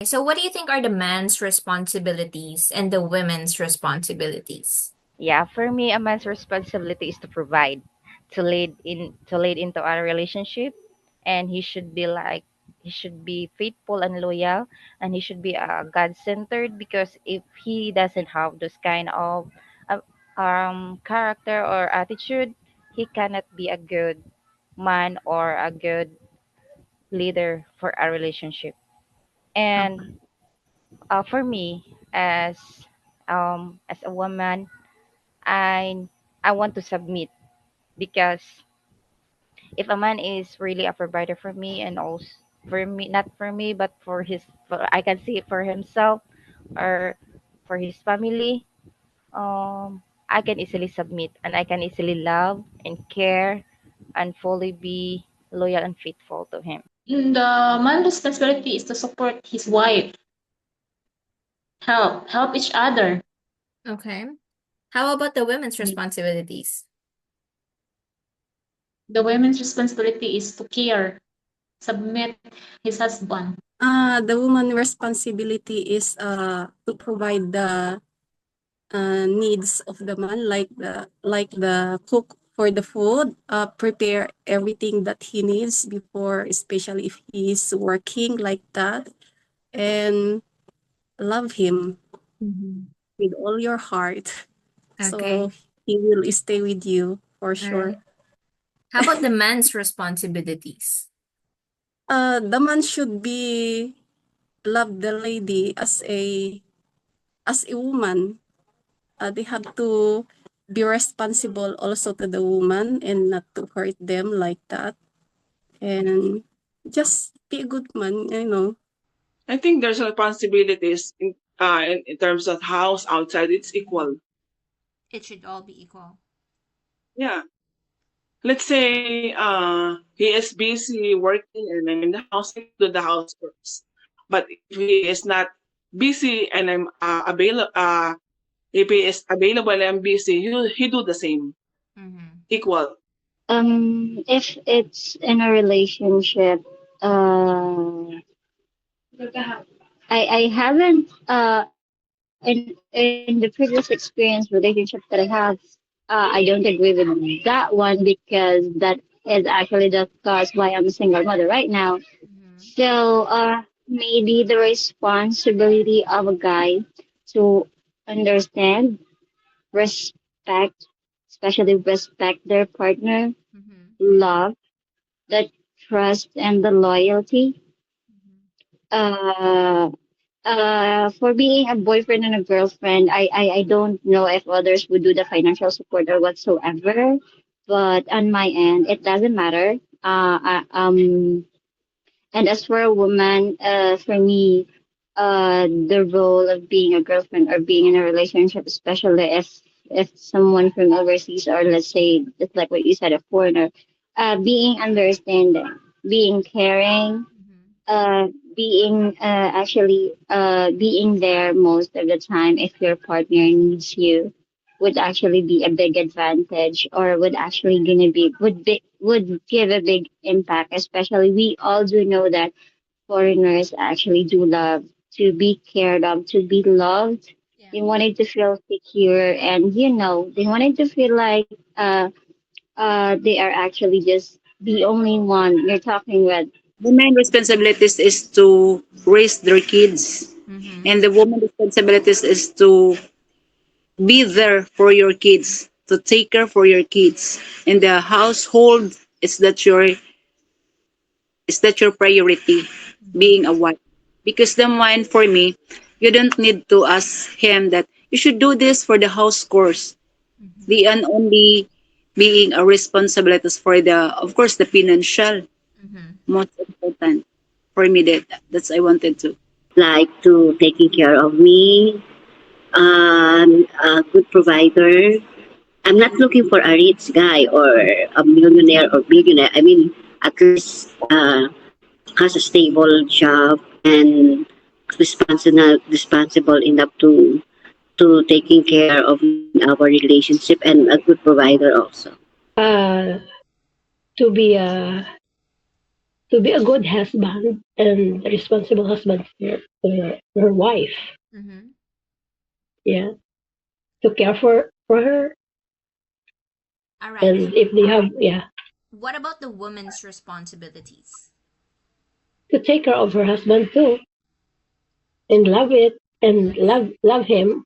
So what do you think are the man's responsibilities and the women's responsibilities? Yeah, for me, a man's responsibility is to provide, to lead into our relationship, and he should be faithful and loyal, and he should be God centered. Because if he doesn't have this kind of uh, character or attitude, he cannot be a good man or a good leader for a relationship. And Okay. for me, as a woman, I I want to submit, because if a man is really a provider for me, and also for me, not for me but I can see it for himself or for his family, I can easily submit, and I can easily love and care and fully be loyal and faithful to him. The man's responsibility is to support his wife, help each other. Okay. How about the women's responsibilities? The woman's responsibility is to care, submit his husband. The woman responsibility is to provide the needs of the man, like the cook for the food, prepare everything that he needs before, especially if he is working like that, and love him Mhm. with all your heart. So Okay. he will stay with you for All sure. right. How about the man's responsibilities? The man should be love the lady as a woman. They have to be responsible also to the woman and not to hurt them like that. And just be a good man. I think there's responsibilities in terms of house outside. It's equal. It should all be equal. Yeah. Let's say he is busy working and I'm in the house. I do the house chores. But if he is not busy and I'm available, if he is available and I'm busy, he do the same. Mm-hmm. Equal. If it's in a relationship, I haven't in the previous experience relationship that I have, I don't agree with that one, because that is actually the cause why I'm a single mother right now. Mm-hmm. So maybe the responsibility of a guy to understand, respect, especially respect their partner, Mm-hmm. love, the trust and the loyalty. Mm-hmm. Uh, for being a boyfriend and a girlfriend, I don't know if others would do the financial support or whatsoever, but on my end, it doesn't matter. And as for a woman, for me, the role of being a girlfriend or being in a relationship, especially if someone from overseas, or let's say just like what you said, a foreigner, being understanding, being caring, Mm-hmm. uh, being there most of the time if your partner needs you would actually be a big advantage, or would actually gonna be would give a big impact. Especially we all do know that foreigners actually do love to be cared of, to be loved. Yeah. They wanted to feel secure, and they wanted to feel like they are actually just the only one you're talking with. The main responsibilities is to raise their kids, Mm-hmm. and the woman responsibilities is to be there for your kids, to take care for your kids. In the household, is that your priority, Mm-hmm. being a wife. Because the man, for me, you don't need to ask him that you should do this for the house chores. Mm-hmm. The and only being a responsibilities for the, of course, the financial, Mm-hmm. most important for me, that's I wanted to. Like to taking care of me, a good provider. I'm not looking for a rich guy or a millionaire or billionaire. I mean, at least has a stable job and responsible enough to taking care of our relationship, and a good provider also. uh, to be a to be a good husband and a responsible husband for her wife. Mm-hmm. Yeah, to care for her, All right. and if they have, What about the woman's responsibilities? to take care of her husband too, and love it and love him